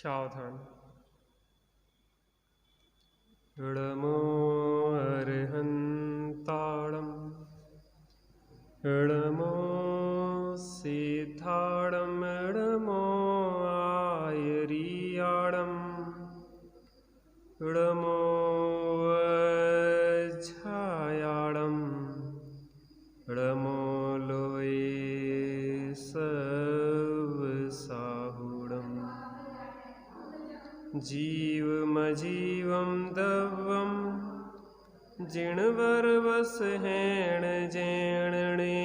सावधान। ऋणमो अर्हन्ताणं ऋणमो सिद्धाणं ऋणमो आयरियाणं ऋणमो छायाणं ऋणमो लोये सवसाहुणम् जीवमजीवं दवं जिणवरवसहेण जेणणे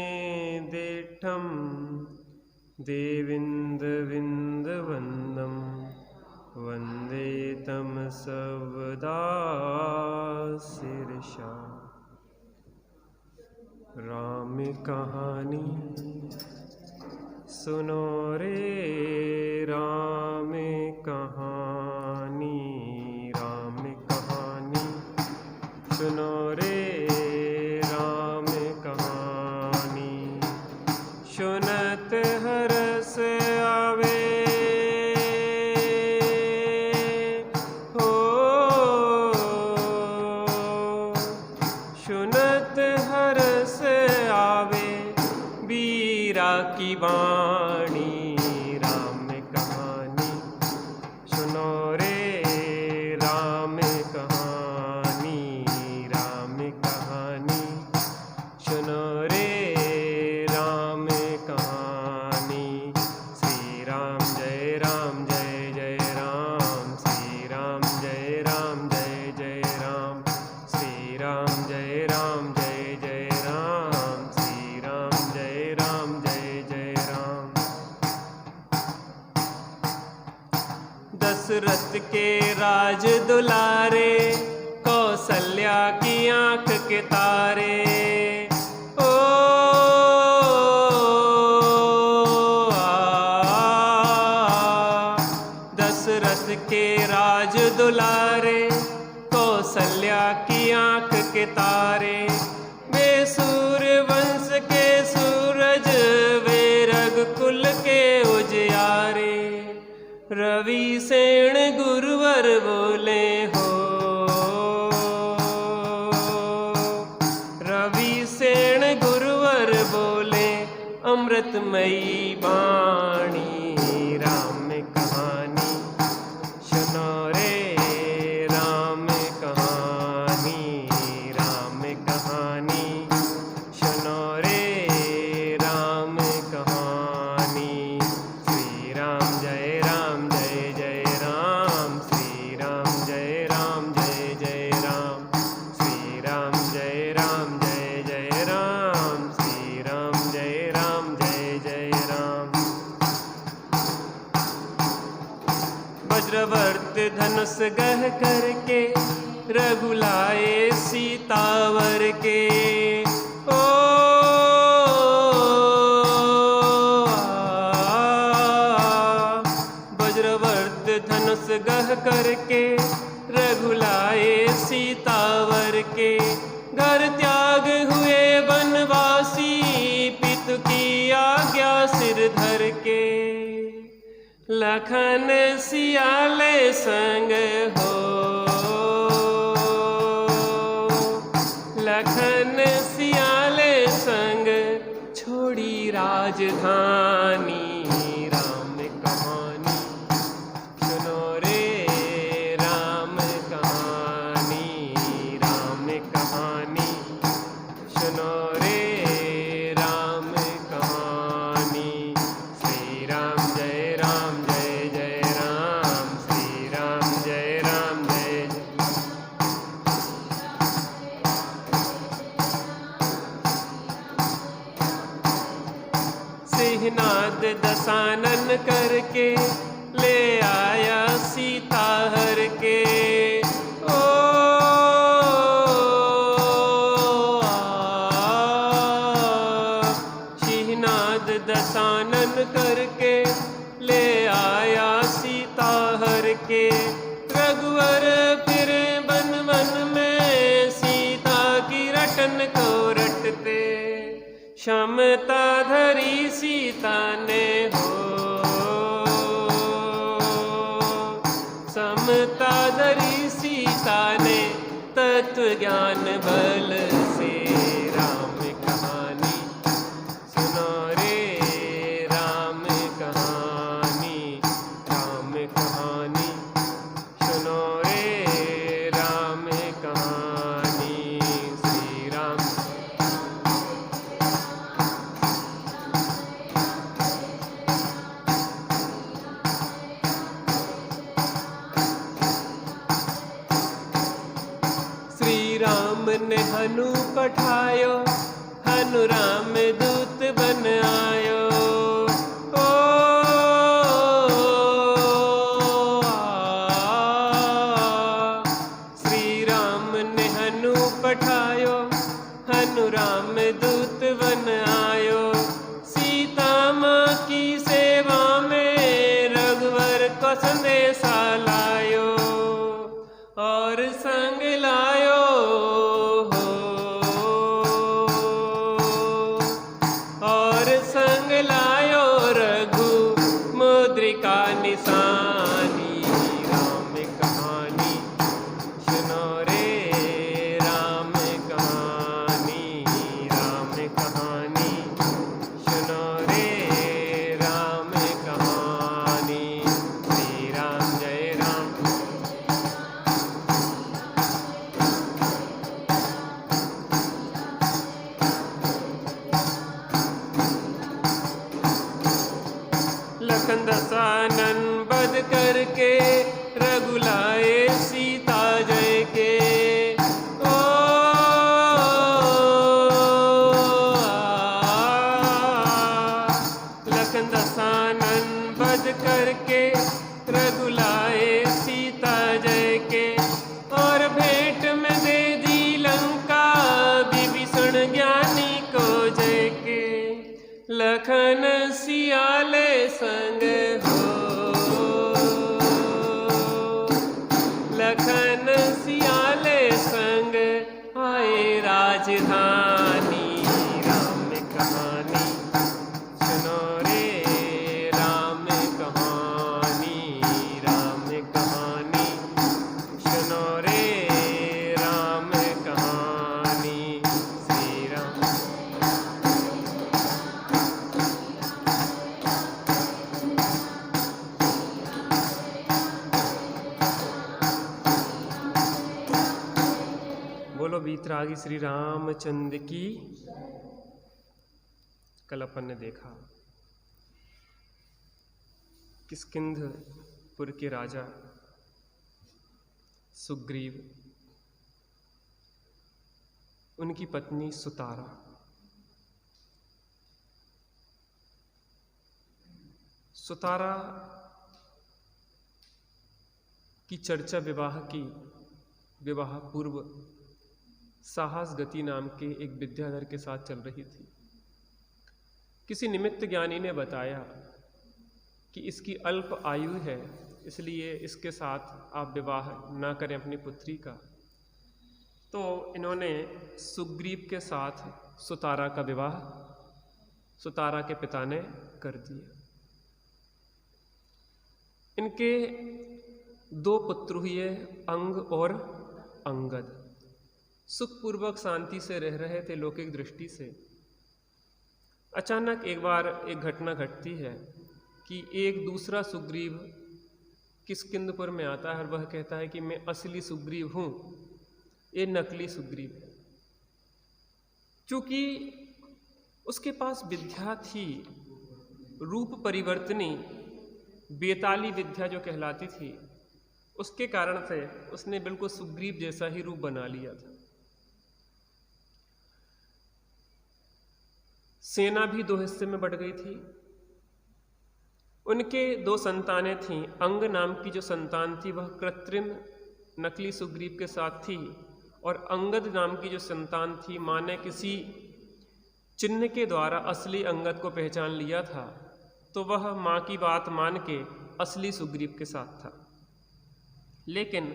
दिठं देविन्दविन्दवन्दं वन्दे तं सर्वदा शिरसा। राम कहानी सुनो रे राम कहानी, राम कहानी सुनो रे राम कहानी। सुनत हरस आवे हो, सुनत हरस आवे बीरा की वाणी। राम कहानी सुनो रे राम कहानी, राम कहानी सुनो रे राम कहानी। श्री राम जय राम जय जय राम, श्री राम जय राम जय जय राम, श्री राम जय राम जय जय राम, श्री राम जय राम जय जय राम। दशरथ के राज दुलारे कौशल्या की आंख के तारे। ओ दशरथ के राज दुलारे कौशल्या की आंख के तारे। वे सूर्यवंश के सूरज वे रघुकुल के उजियारे। रवि सेन गुरुवर बोले हो, रवि सेन गुरुवर बोले अमृतमयी वाणी। राम कहानी सुनो रे राम कहानी, राम कहानी सुनो रे राम कहानी। श्री राम जय राम जय जय राम, श्री राम जय राम जय जय राम, श्री राम जय राम जय जय राम, श्री राम जय राम जय जय राम। वज्रवर्त धनुष गह करके रघुलाए सीतावर के। ओ वज्रवर्त धनुष गह करके रघुलाए सीतावर के। घर त्याग हुए वनवासी पितु की आज्ञा सिर धर के। लखन सियाले संग हो, लखन सियाले संग छोड़ी राजधानी। राम कहानी सुनो रे राम कहानी, राम कहानी सुनो रे राम कहानी। श्री राम जय राम जय जय राम, श्री राम जय राम जय जय। सिंहनाद दशानन करके ले आया सीता हर के। ओ सिंहनाद दशानन करके ले आया सीता हर के। रघुवर फिर वन वन में सीता की रटन को रटते। क्षमता धरी सीता ने हो, तत्व ज्ञान बल से राम कहानी सुनो रे राम कहानी सुनो रे राम कहानी। श्री राम श्री राम ने हनु पठायो हनु राम दूत बन आयो। ओ श्री राम ने हनु पठायो हनु राम दूत बन आयो। सीता माँ की सेवा में रघुवर को संदेशा लायो और संग लायो और संग लायो रघु मुद्रिका निशानी। राम कहानी सुनो रे राम कहानी सुनो रे राम कहानी। श्री राम जय राम। लखन दसानन बध करके रघुलाए सीता जय के। ओ लखन दसानन बध करके रघुलाए सीता जय के। और भेंट में दे दी लंका विभीषण ज्ञानी को जय के। लखन सियाले संग हो लखन सियाले संग आए राजधानी। राम कहानी सुनो रे राम कहानी सुनो रे राम कहानी। श्री राम बोलो वीतरागी श्री रामचंद्र की। कल अपन ने देखा किष्किंधपुर के राजा सुग्रीव, उनकी पत्नी सुतारा, सुतारा की चर्चा विवाह पूर्व साहस गति नाम के एक विद्याधर के साथ चल रही थी। किसी निमित्त ज्ञानी ने बताया कि इसकी अल्प आयु है, इसलिए इसके साथ आप विवाह ना करें अपनी पुत्री का। तो इन्होंने सुग्रीव के साथ सुतारा का विवाह सुतारा के पिता ने कर दिया। इनके दो पुत्र हुए, अंग और अंगद। सुखपूर्वक शांति से रह रहे थे लौकिक दृष्टि से। अचानक एक बार एक घटना घटती है कि एक दूसरा सुग्रीव किष्किंधपुर में आता है और वह कहता है कि मैं असली सुग्रीव हूँ, ये नकली सुग्रीव है। चूँकि उसके पास विद्या थी, रूप परिवर्तनी बेताली विद्या जो कहलाती थी, उसके कारण से उसने बिल्कुल सुग्रीव जैसा ही रूप बना लिया था। सेना भी दो हिस्से में बट गई थी। उनके दो संतानें थीं। अंग नाम की जो संतान थी वह कृत्रिम नकली सुग्रीव के साथ थी, और अंगद नाम की जो संतान थी, माँ ने किसी चिन्ह के द्वारा असली अंगद को पहचान लिया था, तो वह माँ की बात मान के असली सुग्रीव के साथ था। लेकिन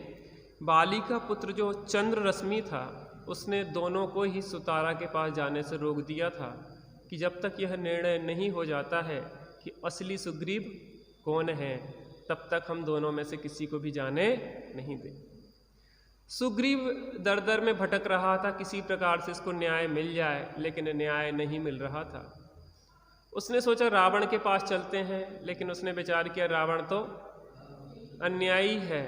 बाली का पुत्र जो चंद्र रश्मि था, उसने दोनों को ही सुतारा के पास जाने से रोक दिया था कि जब तक यह निर्णय नहीं हो जाता है कि असली सुग्रीव कौन है, तब तक हम दोनों में से किसी को भी जाने नहीं दें। सुग्रीव दर दर में भटक रहा था, किसी प्रकार से इसको न्याय मिल जाए, लेकिन न्याय नहीं मिल रहा था। उसने सोचा रावण के पास चलते हैं, लेकिन उसने विचार किया रावण तो अन्यायी है,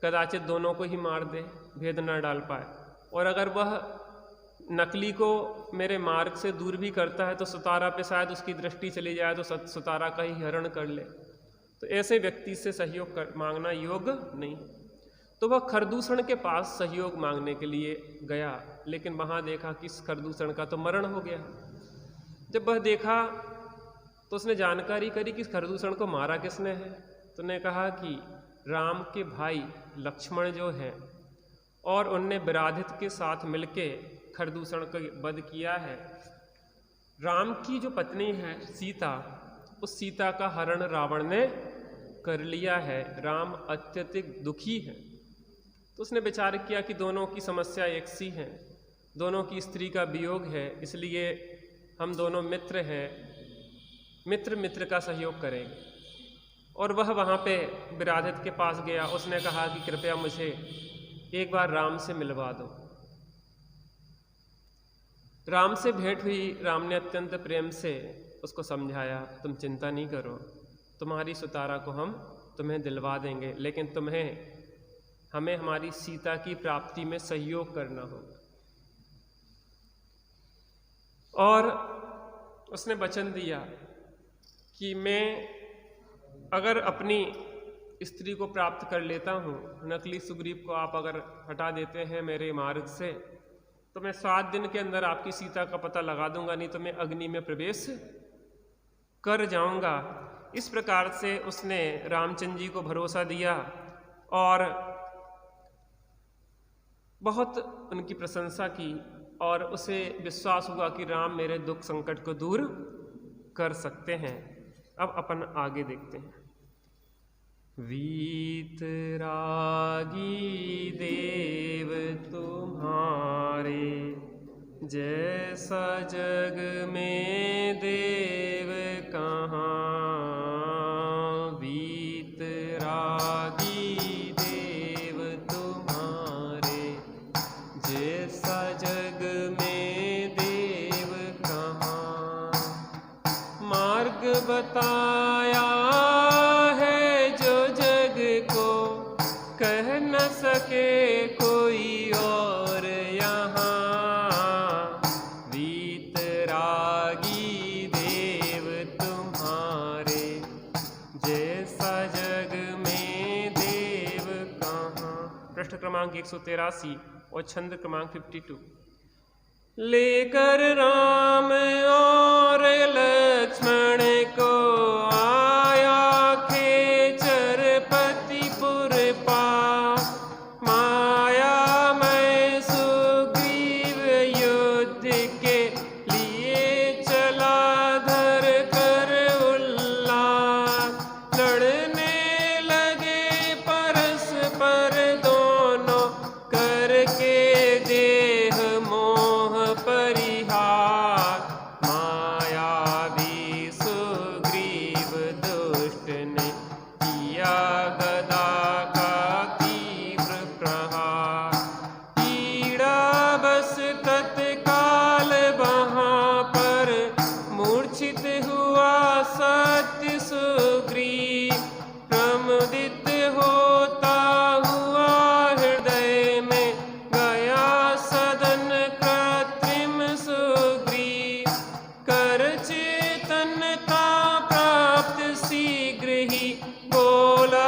कदाचित दोनों को ही मार दे, भेद न डाल पाए, और अगर वह नकली को मेरे मार्ग से दूर भी करता है तो सुतारा पे शायद उसकी दृष्टि चली जाए तो सुतारा का ही हरण कर ले। तो ऐसे व्यक्ति से सहयोग मांगना योग्य नहीं। तो वह खरदूषण के पास सहयोग मांगने के लिए गया, लेकिन वहाँ देखा कि इस खरदूषण का तो मरण हो गया। जब वह देखा तो उसने जानकारी करी कि इस खरदूषण को मारा किसने है। तो ने कहा कि राम के भाई लक्ष्मण जो हैं, और उनने विराधित के साथ मिलके खरदूषण का वध किया है। राम की जो पत्नी है सीता, उस सीता का हरण रावण ने कर लिया है। राम अत्यधिक दुखी है। तो उसने विचार किया कि दोनों की समस्या एक सी है, दोनों की स्त्री का वियोग है, इसलिए हम दोनों मित्र हैं, मित्र मित्र का सहयोग करेंगे। और वह वहाँ पे विराधित के पास गया। उसने कहा कि कृपया मुझे एक बार राम से मिलवा दो। राम से भेंट हुई। राम ने अत्यंत प्रेम से उसको समझाया, तुम चिंता नहीं करो, तुम्हारी सुतारा को हम तुम्हें दिलवा देंगे, लेकिन हमें हमारी सीता की प्राप्ति में सहयोग करना होगा। और उसने वचन दिया कि मैं अगर अपनी स्त्री को प्राप्त कर लेता हूँ, नकली सुग्रीव को आप अगर हटा देते हैं मेरे मार्ग से, तो मैं 7 दिन के अंदर आपकी सीता का पता लगा दूंगा, नहीं तो मैं अग्नि में प्रवेश कर जाऊंगा। इस प्रकार से उसने रामचंद्र जी को भरोसा दिया और बहुत उनकी प्रशंसा की, और उसे विश्वास हुआ कि राम मेरे दुख संकट को दूर कर सकते हैं। अब अपन आगे देखते हैं। वीतरागी देव तुम्हारे, जैसा जग में देव कहाँ। वीतरागी देव तुम्हारे, जैसा जग में देव कहाँ। मार्ग बताया सके कोई और यहाँ। वीतरागी देव तुम्हारे, जैसा जग में देव कहाँ। पृष्ठ क्रमांक 183 और छंद क्रमांक 52। लेकर राम और लक्ष्मण को आया खेचर पतिपुर पा। बोला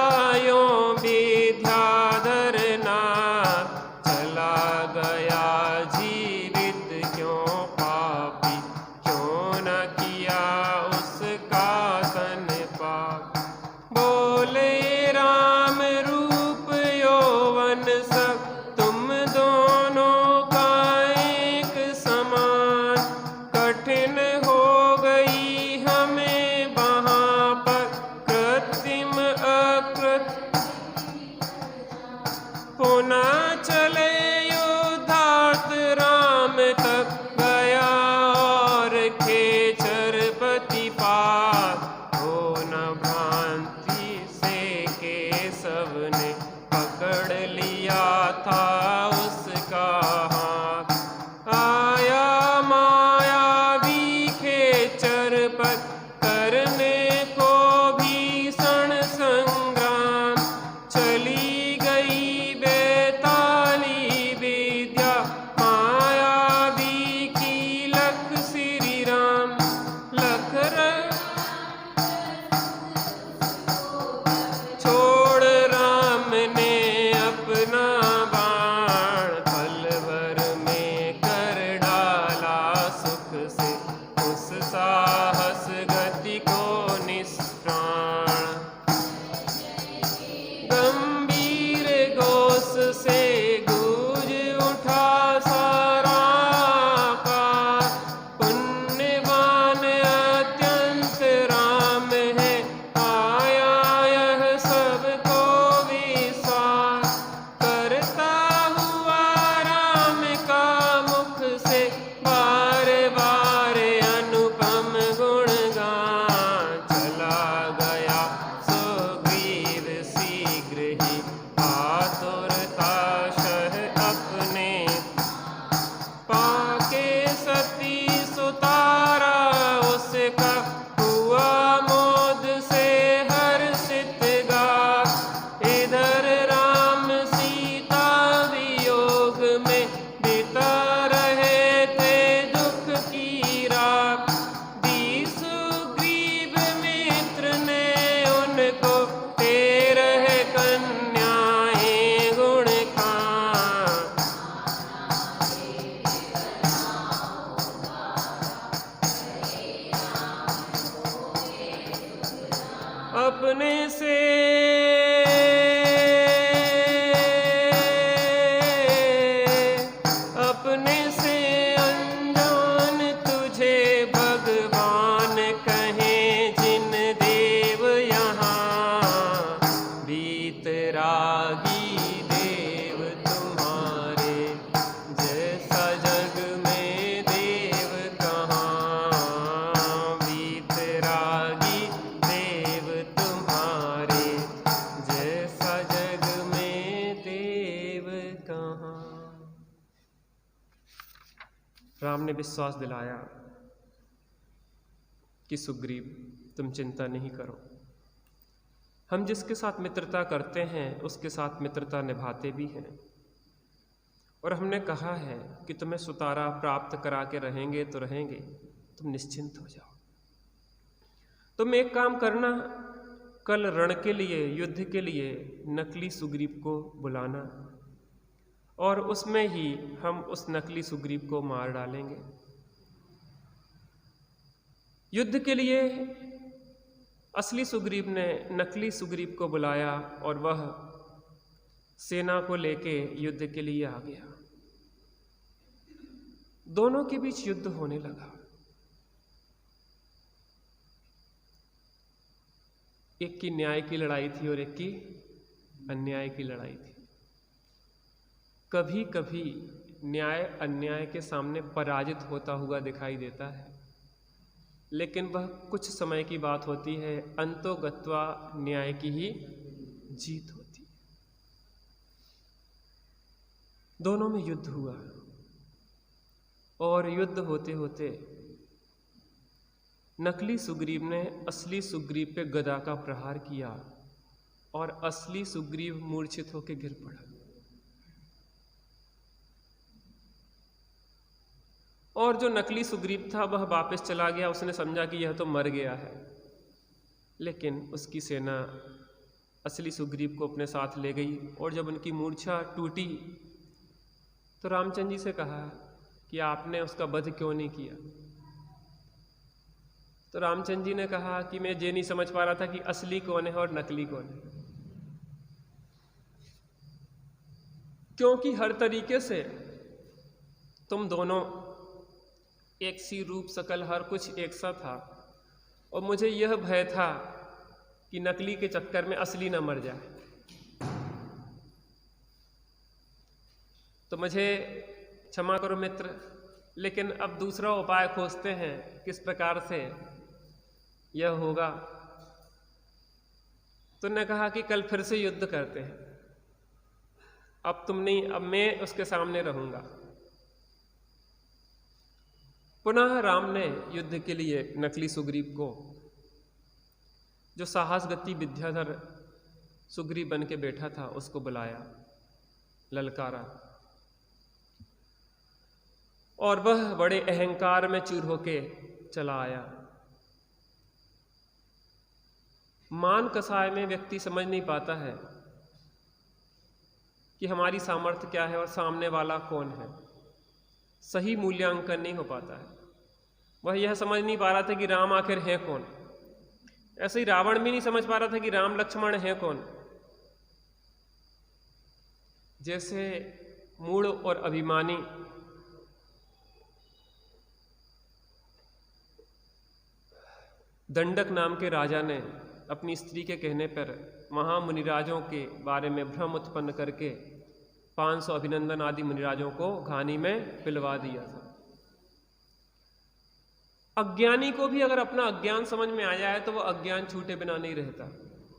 राम ने विश्वास दिलाया कि सुग्रीव तुम चिंता नहीं करो, हम जिसके साथ मित्रता करते हैं उसके साथ मित्रता निभाते भी हैं, और हमने कहा है कि तुम्हें सुतारा प्राप्त करा के रहेंगे तो रहेंगे, तुम निश्चिंत हो जाओ। तुम एक काम करना, कल रण के लिए, युद्ध के लिए नकली सुग्रीव को बुलाना, और उसमें ही हम उस नकली सुग्रीव को मार डालेंगे। युद्ध के लिए असली सुग्रीव ने नकली सुग्रीव को बुलाया और वह सेना को लेके युद्ध के लिए आ गया। दोनों के बीच युद्ध होने लगा। एक की न्याय की लड़ाई थी और एक की अन्याय की लड़ाई थी। कभी कभी न्याय अन्याय के सामने पराजित होता हुआ दिखाई देता है, लेकिन वह कुछ समय की बात होती है, अंतो गत्वा न्याय की ही जीत होती है। दोनों में युद्ध हुआ और युद्ध होते होते नकली सुग्रीव ने असली सुग्रीव पे गदा का प्रहार किया और असली सुग्रीव मूर्छित होकर गिर पड़ा। और जो नकली सुग्रीव था वह वापस चला गया। उसने समझा कि यह तो मर गया है, लेकिन उसकी सेना असली सुग्रीव को अपने साथ ले गई। और जब उनकी मूर्छा टूटी तो रामचंद्र जी से कहा कि आपने उसका वध क्यों नहीं किया। तो रामचंद्र जी ने कहा कि मैं ये नहीं समझ पा रहा था कि असली कौन है और नकली कौन है, क्योंकि हर तरीके से तुम दोनों एक सी रूप शकल हर कुछ एक सा था, और मुझे यह भय था कि नकली के चक्कर में असली न मर जाए। तो मुझे क्षमा करो मित्र, लेकिन अब दूसरा उपाय खोजते हैं, किस प्रकार से यह होगा। तो ने कहा कि कल फिर से युद्ध करते हैं, अब तुम नहीं, अब मैं उसके सामने रहूंगा। पुनः राम ने युद्ध के लिए नकली सुग्रीव को, जो साहस गति विद्याधर सुग्रीव बन के बैठा था, उसको बुलाया, ललकारा, और वह बड़े अहंकार में चूर होके चला आया। मान कसाय में व्यक्ति समझ नहीं पाता है कि हमारी सामर्थ्य क्या है और सामने वाला कौन है। सही मूल्यांकन नहीं हो पाता है। वह यह समझ नहीं पा रहा था कि राम आखिर है कौन। ऐसे ही रावण भी नहीं समझ पा रहा था कि राम लक्ष्मण है कौन। जैसे मूढ़ और अभिमानी दंडक नाम के राजा ने अपनी स्त्री के कहने पर महामुनिराजों के बारे में भ्रम उत्पन्न करके 500 अभिनंदन आदि मुनिराजों को घानी में पिलवा दिया था। अज्ञानी को भी अगर अपना अज्ञान समझ में आ जाए तो वह अज्ञान छूटे बिना नहीं रहता,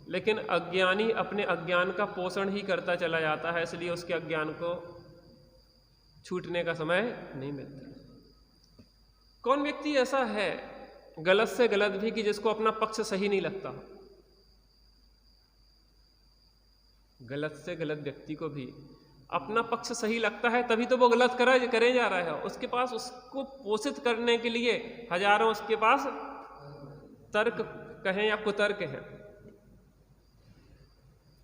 लेकिन अज्ञानी अपने अज्ञान का पोषण ही करता चला जाता है, इसलिए उसके अज्ञान को छूटने का समय नहीं मिलता। कौन व्यक्ति ऐसा है गलत से गलत भी कि जिसको अपना पक्ष सही नहीं लगता। गलत से गलत व्यक्ति को भी अपना पक्ष सही लगता है, तभी तो वो गलत करे जा रहा है। उसके पास उसको पोषित करने के लिए हजारों उसके पास तर्क कहें या कुतर्क हैं।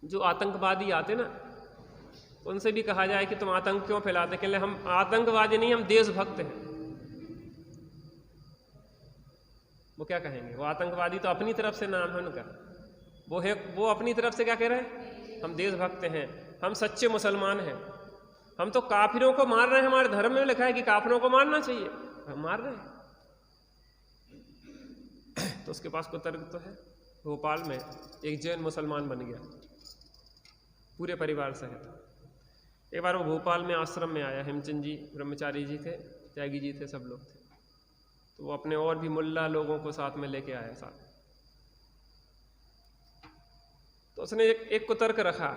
जो आतंकवादी आते ना, उनसे भी कहा जाए कि तुम आतंक क्यों फैलाते, कहते हम आतंकवादी नहीं, हम देशभक्त हैं। वो क्या कहेंगे? वो आतंकवादी तो अपनी तरफ से नाम है उनका, वो अपनी तरफ से क्या कह रहे हैं? हम देशभक्त हैं, हम सच्चे मुसलमान हैं, हम तो काफिरों को मार रहे हैं। हमारे धर्म में लिखा है कि काफिरों को मारना चाहिए, हम मार रहे हैं। तो उसके पास कोई तर्क तो है। भोपाल में एक जैन मुसलमान बन गया पूरे परिवार सहित। एक बार वो भोपाल में आश्रम में आया। हेमचंद जी ब्रह्मचारी जी थे, त्यागी जी थे, सब लोग थे। तो वो अपने और भी मुल्ला लोगों को साथ में लेके आया साथ। तो उसने एक को तर्क रखा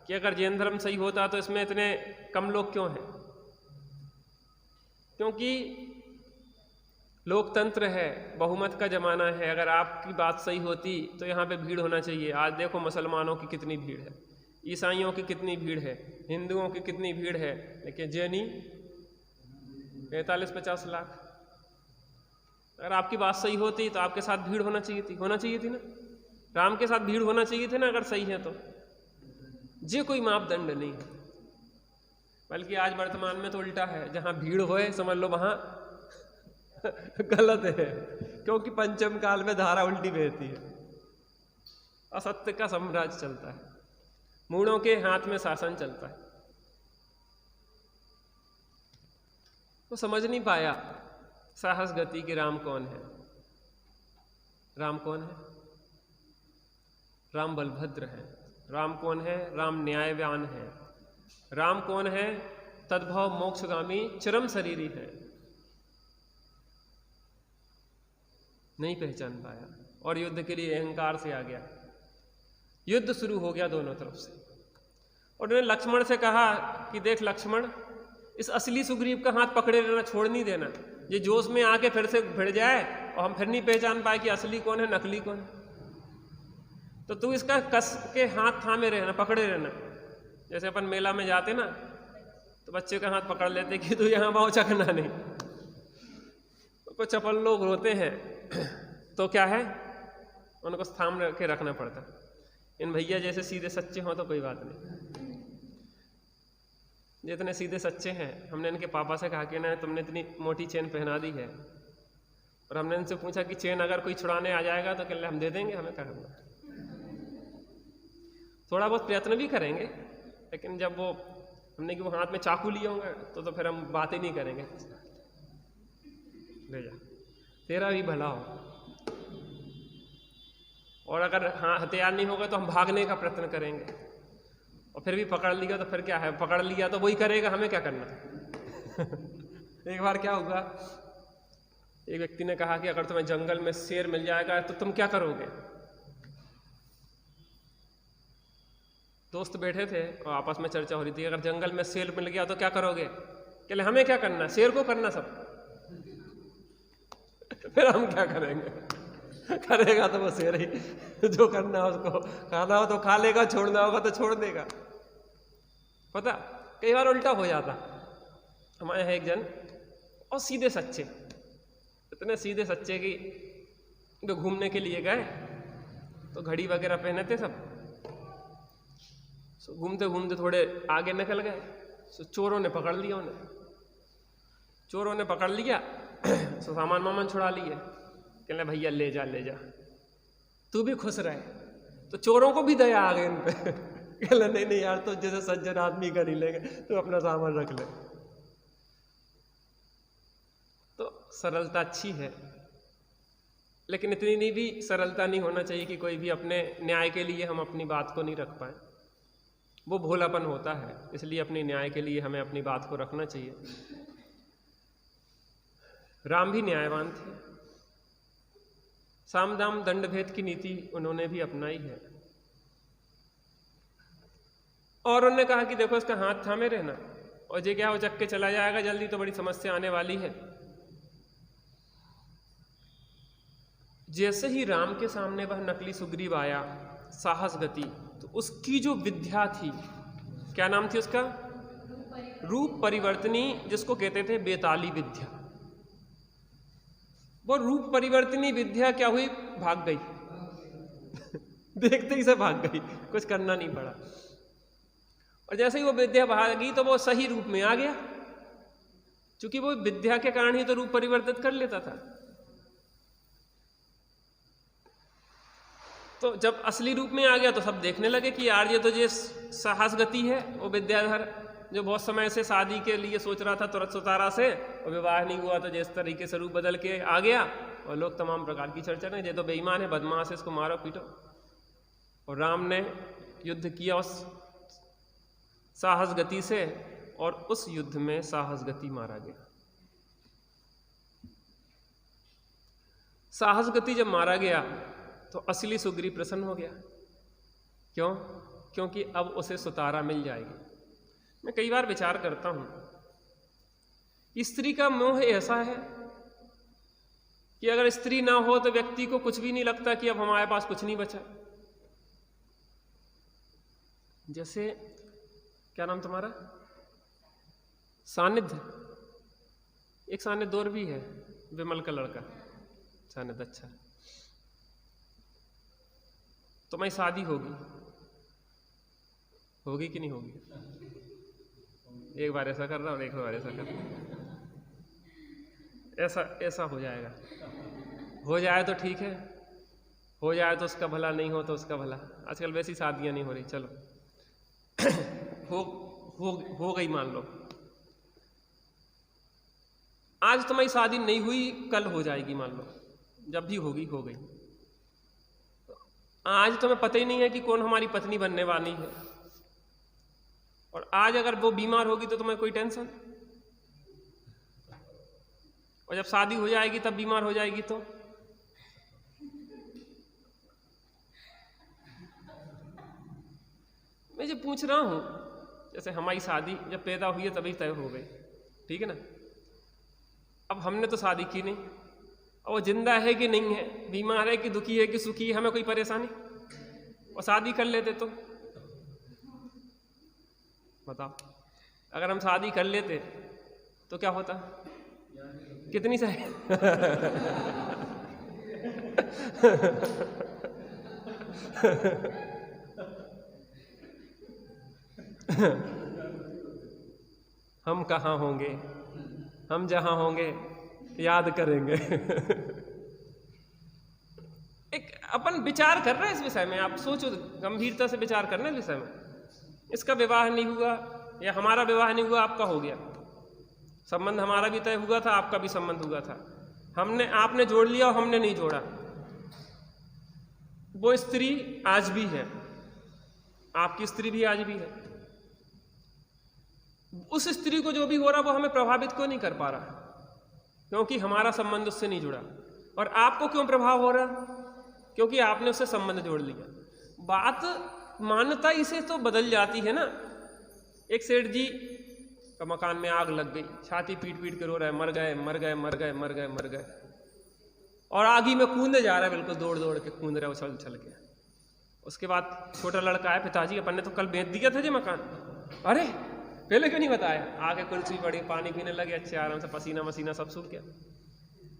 कि अगर जैन धर्म सही होता तो इसमें इतने कम लोग क्यों हैं। क्योंकि लोकतंत्र है, बहुमत का ज़माना है। अगर आपकी बात सही होती तो यहाँ पे भीड़ होना चाहिए। आज देखो मुसलमानों की कितनी भीड़ है, ईसाइयों की कितनी भीड़ है, हिंदुओं की कितनी भीड़ है, लेकिन जैनी 45-50 लाख। अगर आपकी बात सही होती तो आपके साथ भीड़ होना चाहिए थी ना। राम के साथ भीड़ होना चाहिए थे ना, अगर सही है तो। ये कोई मापदंड नहीं है, बल्कि आज वर्तमान में तो उल्टा है, जहाँ भीड़ होए समझ लो वहाँ गलत है, क्योंकि पंचम काल में धारा उल्टी बहती है, असत्य का साम्राज्य चलता है, मूढ़ों के हाथ में शासन चलता है। तो समझ नहीं पाया साहस गति कि राम कौन है। राम कौन है? राम बलभद्र है। राम कौन है? राम न्यायवान है। राम कौन है? तद्भव मोक्षगामी चरम शरीरी है। नहीं पहचान पाया और युद्ध के लिए अहंकार से आ गया। युद्ध शुरू हो गया दोनों तरफ से, और उन्होंने लक्ष्मण से कहा कि देख लक्ष्मण, इस असली सुग्रीव का हाथ पकड़े रहना, छोड़ नहीं देना। ये जोश में आके फिर से भिड़ जाए और हम फिर नहीं पहचान पाए कि असली कौन है नकली कौन है, तो तू इसका कस के हाथ थामे रहना, पकड़े रहना। जैसे अपन मेला में जाते ना तो बच्चे का हाथ पकड़ लेते कि तू यहाँ पाँव चखना नहीं। तो कुछ चपल लोग रोते हैं तो क्या है, उनको थाम के रखना पड़ता। इन भैया जैसे सीधे सच्चे हों तो कोई बात नहीं। जितने सीधे सच्चे हैं, हमने इनके पापा से कहा कि ना तुमने इतनी मोटी चेन पहना दी है, और हमने इनसे पूछा कि चेन अगर कोई छुड़ाने आ जाएगा तो कहले हम दे देंगे, हमें क्या करना। थोड़ा बहुत प्रयत्न भी करेंगे, लेकिन जब वो हमने कि वो हाथ में चाकू लिए होंगे तो फिर हम बात ही नहीं करेंगे। ले जा, तेरा भी भला हो। और अगर हाँ हथियार नहीं होगा तो हम भागने का प्रयत्न करेंगे, और फिर भी पकड़ लिया तो फिर क्या है, पकड़ लिया तो वही करेगा, हमें क्या करना। एक बार क्या हुआ, एक व्यक्ति ने कहा कि अगर तुम्हें जंगल में शेर मिल जाएगा तो तुम क्या करोगे। दोस्त बैठे थे और आपस में चर्चा हो रही थी, अगर जंगल में शेर मिल गया तो क्या करोगे। कहले हमें क्या करना, शेर को करना सब। फिर हम क्या करेंगे, करेगा तो वो शेर ही, जो करना है उसको, खाना हो तो खा लेगा, छोड़ना होगा तो छोड़ देगा। पता कई बार उल्टा हो जाता। हमारे यहाँ एक जन और सीधे सच्चे, इतने सीधे सच्चे कि जो घूमने के लिए गए तो घड़ी वगैरह पहने थे सब, सो घूमते घूमते थोड़े आगे निकल गए, सो चोरों ने पकड़ लिया उन्हें। चोरों ने पकड़ लिया, सो सामान वामान छुड़ा लिए। कहले भैया ले जा ले जा, तू भी खुश रहे। तो चोरों को भी दया आ गई उन पे। कहले नहीं नहीं यार, तो जैसे सज्जन आदमी का नहीं लेंगे, तो अपना सामान रख ले। तो सरलता अच्छी है, लेकिन इतनी नहीं भी सरलता नहीं होना चाहिए कि कोई भी अपने न्याय के लिए हम अपनी बात को नहीं रख पाए। वो भोलापन होता है, इसलिए अपने न्याय के लिए हमें अपनी बात को रखना चाहिए। राम भी न्यायवान थे, साम दाम दंड भेद की नीति उन्होंने भी अपनाई है, और उन्होंने कहा कि देखो इसका हाथ थामे रहना, और ये क्या हो चक के चला जाएगा जल्दी तो बड़ी समस्या आने वाली है। जैसे ही राम के सामने वह नकली सुग्रीव आया, साहस गति, तो उसकी जो विद्या थी, क्या नाम थी उसका, रूप परिवर्तनी, जिसको कहते थे बेताली विद्या। वो रूप परिवर्तनी विद्या क्या हुई, भाग गई। देखते ही से भाग गई, कुछ करना नहीं पड़ा। और जैसे ही वो विद्या भागी तो वो सही रूप में आ गया, क्योंकि वो विद्या के कारण ही तो रूप परिवर्तित कर लेता था। तो जब असली रूप में आ गया तो सब देखने लगे कि यार ये तो ये साहस गति है, वो विद्याधर जो बहुत समय से शादी के लिए सोच रहा था तुरंत सुतारा से, और विवाह नहीं हुआ तो जिस तरीके से रूप बदल के आ गया, और लोग तमाम प्रकार की चर्चा करें, ये तो बेईमान है, बदमाश है, इसको मारो पीटो। और राम ने युद्ध किया उस साहस गति से, और उस युद्ध में साहस गति मारा गया। साहस गति जब मारा गया तो असली सुग्रीव प्रसन्न हो गया। क्यों? क्योंकि अब उसे सुतारा मिल जाएगी। मैं कई बार विचार करता हूं स्त्री का मोह ऐसा है कि अगर स्त्री ना हो तो व्यक्ति को कुछ भी नहीं लगता कि अब हमारे पास कुछ नहीं बचा। जैसे क्या नाम तुम्हारा? सानिध्य। एक सानिध्य और भी है, विमल का लड़का सानिध्य। अच्छा, तुम्हारी शादी होगी कि नहीं होगी? एक बार ऐसा कर रहा और एक बार ऐसा कर रहा। ऐसा हो जाएगा। हो जाए तो ठीक है, हो जाए तो उसका भला, नहीं हो तो उसका भला। आजकल वैसी शादियां नहीं हो रही। चलो हो गई, मान लो आज तुम्हारी शादी नहीं हुई, कल हो जाएगी, मान लो जब भी होगी हो गई। आज तुम्हें पता ही नहीं है कि कौन हमारी पत्नी बनने वाली है, और आज अगर वो बीमार होगी तो तुम्हें कोई टेंशन, और जब शादी हो जाएगी तब बीमार हो जाएगी तो मैं जो पूछ रहा हूं, जैसे हमारी शादी जब पैदा हुई है तभी तय हो गई, ठीक है ना। अब हमने तो शादी की नहीं, और वो जिंदा है कि नहीं है, बीमार है कि दुखी है कि सुखी है, हमें कोई परेशानी, और शादी कर लेते तो बताओ, अगर हम शादी कर लेते तो क्या होता? कितनी सही हम कहाँ होंगे, हम जहाँ होंगे याद करेंगे। एक अपन विचार कर रहे हैं इस विषय में, आप सोचो, गंभीरता से विचार करना इस विषय में। इसका विवाह नहीं हुआ या हमारा विवाह नहीं हुआ, आपका हो गया, संबंध हमारा भी तय हुआ था, आपका भी संबंध हुआ था, आपने जोड़ लिया और हमने नहीं जोड़ा। वो स्त्री आज भी है, आपकी स्त्री भी आज भी है। उस स्त्री को जो भी हो रहा वो हमें प्रभावित क्यों नहीं कर पा रहा? क्योंकि हमारा संबंध उससे नहीं जुड़ा। और आपको क्यों प्रभाव हो रहा? क्योंकि आपने उससे संबंध जोड़ लिया। बात मान्यता इसे तो बदल जाती है ना। एक सेठ जी का मकान में आग लग गई, छाती पीट पीट के रो रहा है, मर गए मर गए मर गए मर गए मर गए, और आगी में कूदने जा रहा है, बिल्कुल दौड़ दौड़ के कूद रहा है, उछल उछल के। उसके बाद छोटा लड़का है, पिताजी अपन ने तो कल बेच दिया था जी मकान, अरे पहले क्यों नहीं बताया? आगे कुर्सी पड़ी, पानी पीने लगे अच्छे आराम से, पसीना मसीना सब सूख गया।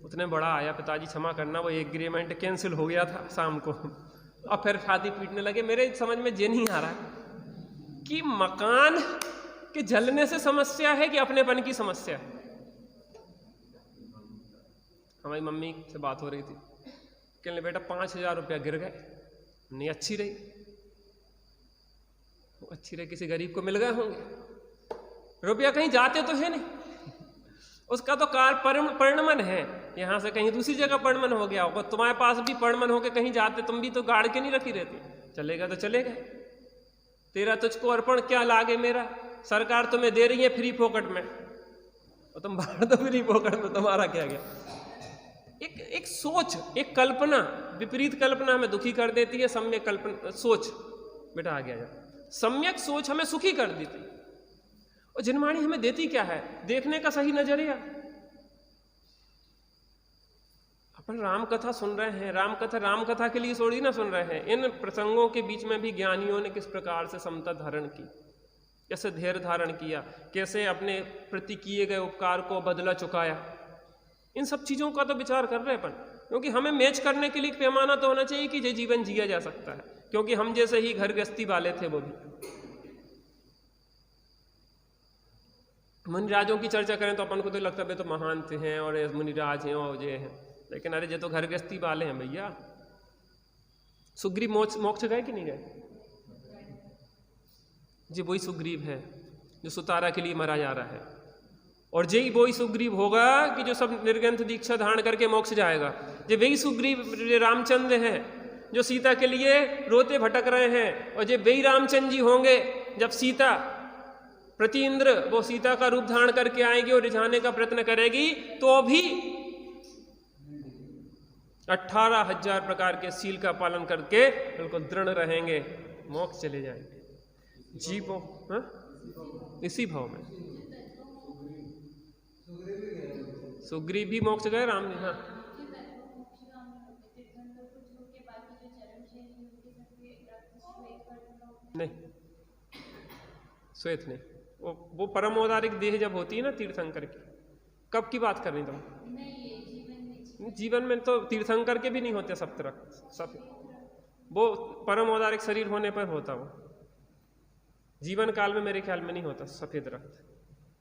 उतने बड़ा आया, पिताजी क्षमा करना वो एग्रीमेंट कैंसिल हो गया था शाम को, और फिर छाती पीटने लगे। मेरे समझ में ये नहीं आ रहा कि मकान के जलने से समस्या है कि अपनेपन की समस्या है। हमारी मम्मी से बात हो रही थी, कहने बेटा 5,000 रुपया गिर गए, नहीं अच्छी रही, अच्छी रही, किसी गरीब को मिल गए होंगे, रुपया कहीं जाते तो है नहीं, उसका तो कार पर्णमन है, यहाँ से कहीं दूसरी जगह पर्णमन हो गया होगा, तुम्हारे पास भी पर्णमन होके कहीं जाते, तुम भी तो गाड़ के नहीं रखी रहती, चलेगा तो चलेगा, तेरा तुझको अर्पण क्या लागे मेरा, सरकार तुम्हें दे रही है फ्री फोकट में, और तुम बाहर तो फ्री फोकट में, तुम्हारा क्या गया। एक सोच, एक कल्पना, विपरीत कल्पना हमें दुखी कर देती है, सम्यक कल्पना सोच, बेटा आ गया, सम्यक सोच हमें सुखी कर देती है। और जिनवाणी हमें देती क्या है? देखने का सही नजरिया। अपन राम कथा सुन रहे हैं, राम कथा के लिए थोड़ी ना सुन रहे हैं, इन प्रसंगों के बीच में भी ज्ञानियों ने किस प्रकार से समता धारण की, कैसे धैर्य धारण किया, कैसे अपने प्रति किए गए उपकार को बदला चुकाया, इन सब चीजों का तो विचार कर रहे हैं अपन। क्योंकि हमें मैच करने के लिए एक पैमाना तो होना चाहिए कि ये जीवन जिया जा सकता है, क्योंकि हम जैसे ही घर गृहस्थी वाले थे वो भी। मुनिराजों की चर्चा करें तो अपन को तो लगता है तो महान थे हैं और मुनिराज हैं और ये हैं, लेकिन अरे ये तो घर गृहस्थी वाले हैं भैया। सुग्रीव मोक्ष गए कि नहीं गए? जी वही सुग्रीव है जो सुतारा के लिए मरा जा रहा है, और यही वही सुग्रीव होगा कि जो सब निर्ग्रंथ दीक्षा धारण करके मोक्ष जाएगा। ये वही सुग्रीव रामचंद्र हैं जो सीता के लिए रोते भटक रहे हैं, और ये वही रामचंद्र जी होंगे जब सीता प्रति इंद्र वो सीता का रूप धारण करके आएगी और रिझाने का प्रयत्न करेगी, तो भी 18,000 प्रकार के सील का पालन करके बिल्कुल दृढ़ रहेंगे, मोक्ष चले जाएंगे। जी वो इसी भाव में सुग्रीव भी मोक्ष गए, राम जी, हाँ नहीं, श्वेत नहीं, वो परम औदारिक देह जब होती है ना तीर्थंकर की, कब की बात कर रही तुम? जीवन में तो तीर्थंकर के भी नहीं होते सब तरह सब, वो परम औदारिक शरीर होने पर होता, वो जीवन काल में मेरे ख्याल में नहीं होता सफेद रक्त।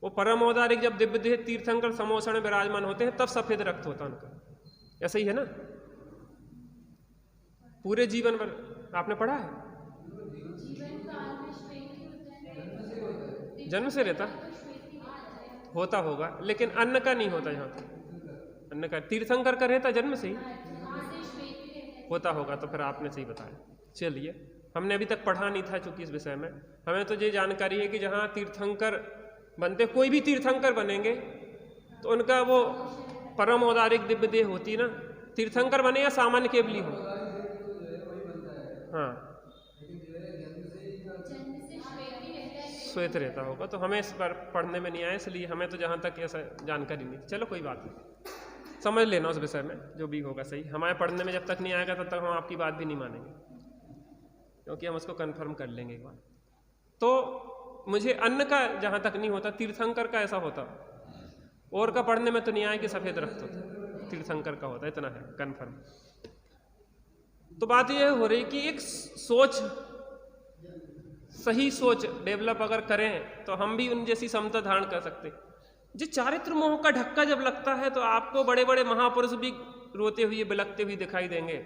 वो परम औदारिक जब दिव्य देह तीर्थंकर समोषण में विराजमान होते हैं तब सफेद रक्त होता उनका, ऐसा ही है ना? पूरे जीवन भर आपने पढ़ा है, जन्म से रहता होता होगा, लेकिन अन्न का नहीं होता यहाँ तो, अन्न का तीर्थंकर का रहता जन्म से ही होता होगा, तो फिर आपने सही बताया। चलिए, हमने अभी तक पढ़ा नहीं था चूंकि इस विषय में, हमें तो ये जानकारी है कि जहाँ तीर्थंकर बनते, कोई भी तीर्थंकर बनेंगे तो उनका वो परम औदारिक दिव्य देह होती ना, तीर्थंकर बने या सामान्य केवली हो, हाँ श्वेत रहता होगा, तो हमें इस पर पढ़ने में नहीं आया, इसलिए हमें तो जहाँ तक ऐसा जानकारी नहीं। चलो कोई बात नहीं, समझ लेना उस विषय में जो भी होगा सही, हमारे पढ़ने में जब तक नहीं आएगा तब तक हम आपकी बात भी नहीं मानेंगे, क्योंकि हम उसको कन्फर्म कर लेंगे एक बार। तो मुझे अन्न का जहाँ तक नहीं होता, तीर्थंकर का ऐसा होता, और का पढ़ने में तो नहीं आया कि सफ़ेद रक्त होता, तीर्थंकर का होता, इतना है कन्फर्म। तो बात यह हो रही कि एक सोच, सही सोच डेवलप अगर करें तो हम भी उन जैसी समता धारण कर सकते। जो चारित्र मोह का ढक्का जब लगता है तो आपको बड़े बड़े महापुरुष भी रोते हुए बिलखते हुए दिखाई देंगे,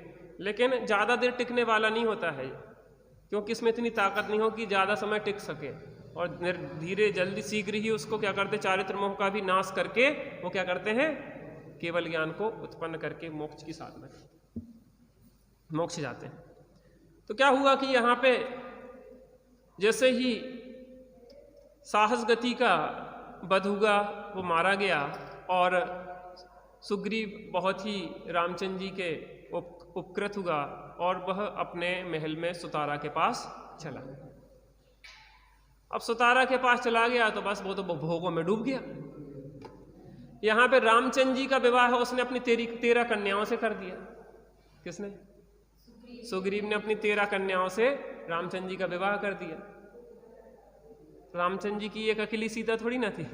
लेकिन ज़्यादा देर टिकने वाला नहीं होता है, क्योंकि इसमें इतनी ताकत नहीं हो कि ज़्यादा समय टिक सके, और धीरे जल्दी शीघ्र ही उसको क्या करते, चारित्र मोह का भी नाश करके वो क्या करते हैं, केवल ज्ञान को उत्पन्न करके मोक्ष की साधना, मोक्ष जाते हैं। तो क्या हुआ कि यहाँ पे जैसे ही साहस गति का वध हुआ, वो मारा गया, और सुग्रीव बहुत ही रामचंद्र जी के उपकृत हुआ, और वह अपने महल में सुतारा के पास चला गया। अब सुतारा के पास चला गया तो बस वो तो भोगों में डूब गया। यहाँ पे रामचंद्र जी का विवाह उसने अपनी 13 कन्याओं से कर दिया। किसने? सुग्रीव ने अपनी 13 कन्याओं से रामचंद्र जी का विवाह कर दिया। रामचंद्र जी की एक अकेली सीता थोड़ी ना थी,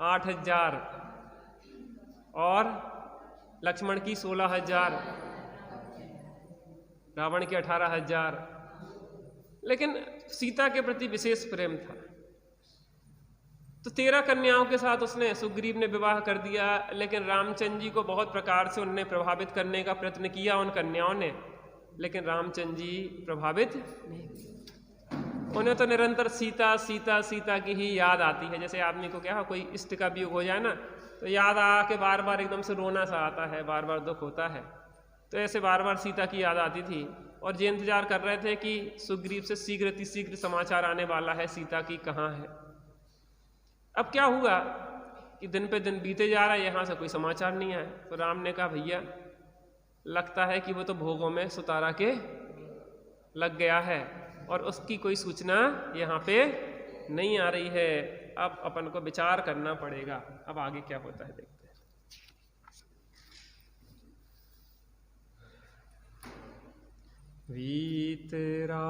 8000, और लक्ष्मण की 16000, रावण के 18000, लेकिन सीता के प्रति विशेष प्रेम था। तो 13 कन्याओं के साथ उसने, सुग्रीव ने विवाह कर दिया, लेकिन रामचंद्र जी को बहुत प्रकार से उन्हें प्रभावित करने का प्रयत्न किया उन कन्याओं ने, लेकिन रामचंद्र जी प्रभावित नहीं। उन्हें तो निरंतर सीता सीता सीता की ही याद आती है। जैसे आदमी को क्या, कोई इष्ट का वियोग हो जाए ना, तो याद आके बार बार एकदम से रोना सा आता है, बार बार दुख होता है। तो ऐसे बार बार सीता की याद आती थी, और ये इंतजार कर रहे थे कि सुग्रीव से शीघ्र समाचार आने वाला है, सीता की कहाँ है। अब क्या हुआ कि दिन पे दिन बीते जा रहा है, यहाँ से कोई समाचार नहीं आया। तो राम ने कहा, भैया लगता है कि वो तो भोगों में सुतारा के लग गया है, और उसकी कोई सूचना यहाँ पे नहीं आ रही है। अब अपन को विचार करना पड़ेगा। अब आगे क्या होता है देखते हैं। वीतरागी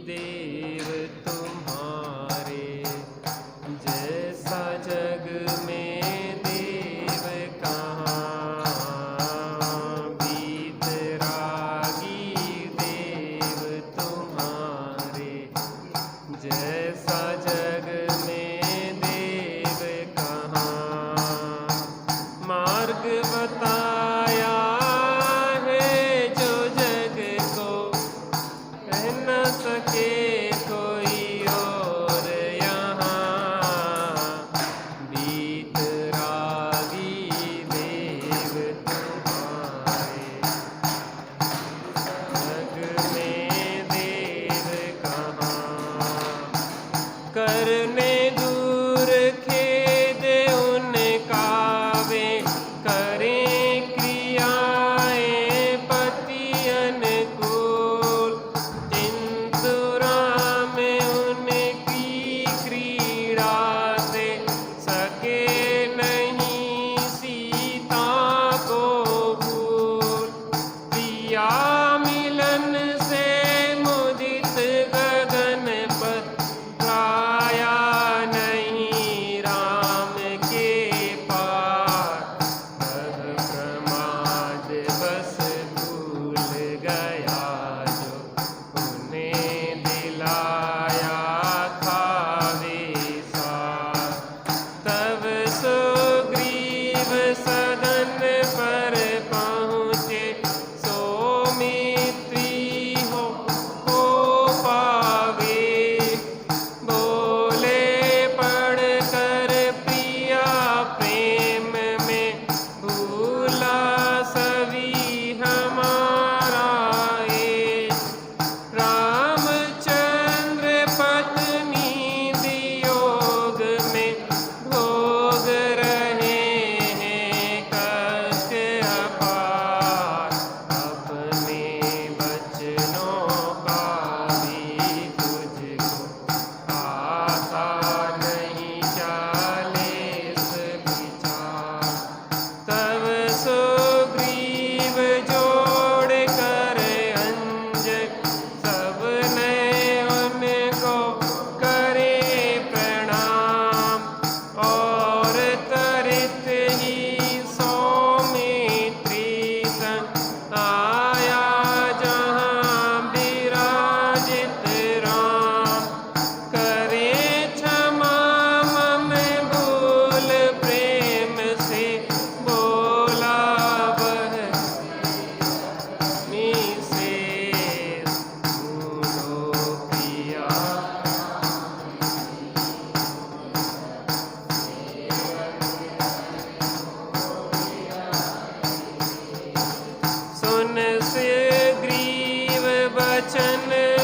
देव तुम्हारे, जैसा जग में देव कहाँ। वीतरागी देव तुम्हारे, जैसा जग में देव कहाँ। मार्ग बताया है जो जग को, कह न सके कोई और यहाँ। वीतरागी देव तुम्हारे, जग में देव कहाँ। करने दूर खेद उनका वे, करें क्रियाएं पति अनुकूल। किंतु राम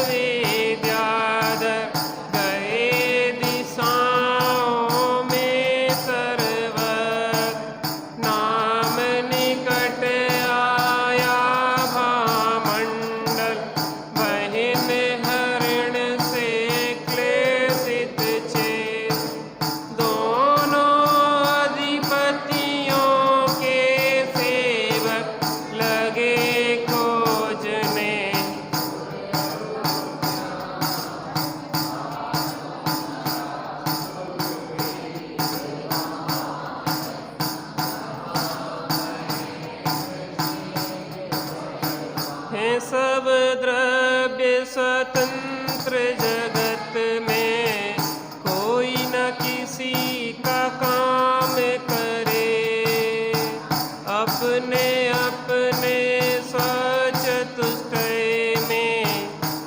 विद्याधर गए दिशाओं में सर्वत्र, नाम निकट आया भामंडल, बहिन हरिण से क्लेशित चेत, दोनों अधिपतियों के सेवक लगे खोजने, हैं सब द्रव्य स्वतंत्र जगत में, कोई न किसी का काम करे, अपने अपने स्वचतुष्टय में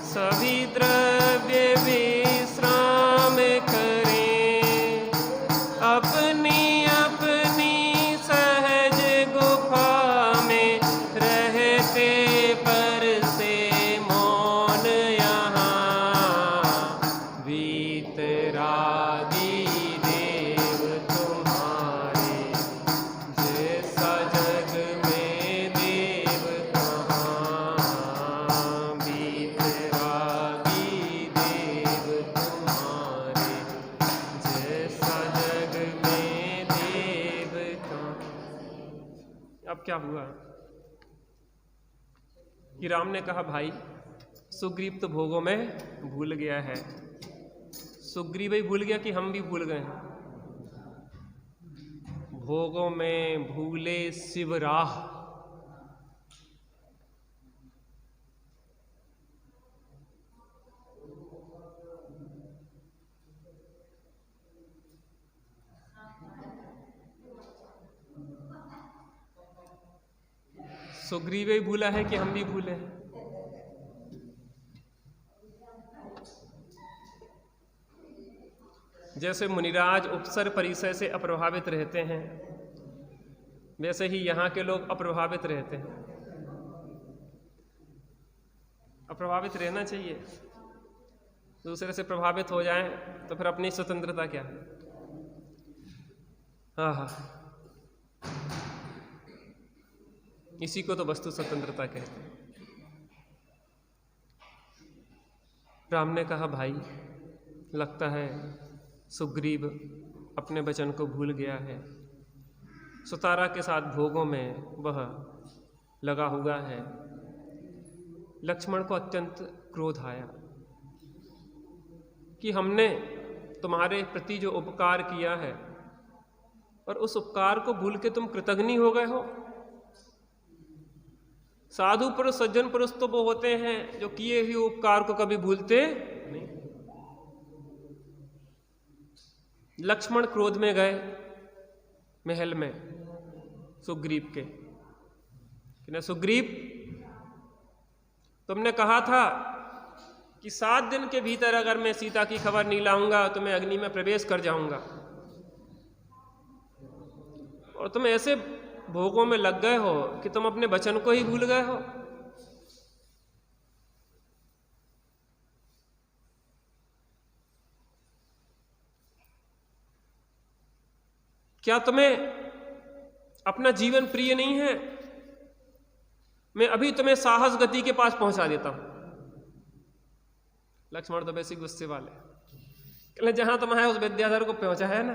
सभी द्रव्य विश्राम करें, अपनी अपनी सहज गुफा में रहते पर से मौन यहाँ, वीतरागी देव तुम्हारे, जैसा जग में देव कहाँ, वीतरागी देव तुम्हारे, जैसा जग में देव कहाँ। अब क्या हुआ कि राम ने कहा, भाई सुग्रीव तो भोगों में भूल गया है। सुग्रीव ही भूल गया कि हम भी भूल गए हैं? भोगों में भूले शिवराह, सुग्रीव ही भूला है कि हम भी भूले हैं? जैसे मुनिराज उपसर परिसर से अप्रभावित रहते हैं, वैसे ही यहाँ के लोग अप्रभावित रहते हैं। अप्रभावित रहना चाहिए, दूसरे से प्रभावित हो जाएं तो फिर अपनी स्वतंत्रता क्या है? हाँ, इसी को तो वस्तु स्वतंत्रता कहते हैं। राम ने कहा, भाई लगता है सुग्रीव अपने वचन को भूल गया है, सुतारा के साथ भोगों में वह लगा हुआ है। लक्ष्मण को अत्यंत क्रोध आया कि हमने तुम्हारे प्रति जो उपकार किया है और उस उपकार को भूल के तुम कृतघ्नी हो गए हो। साधु पुरुष सज्जन पुरुष तो वो होते हैं जो किए हुए उपकार को कभी भूलते नहीं। लक्ष्मण क्रोध में गए महल में सुग्रीव के कि न सुग्रीव, तुमने कहा था कि 7 दिन के भीतर अगर मैं सीता की खबर नहीं लाऊंगा तो मैं अग्नि में प्रवेश कर जाऊंगा, और तुम ऐसे भोगों में लग गए हो कि तुम अपने वचन को ही भूल गए हो। क्या तुम्हें अपना जीवन प्रिय नहीं है? मैं अभी तुम्हें साहस गति के पास पहुंचा देता हूं। लक्ष्मण तो वैसे गुस्से वाले, कहले जहां तुम है उस विद्याधर को पहुंचा है ना,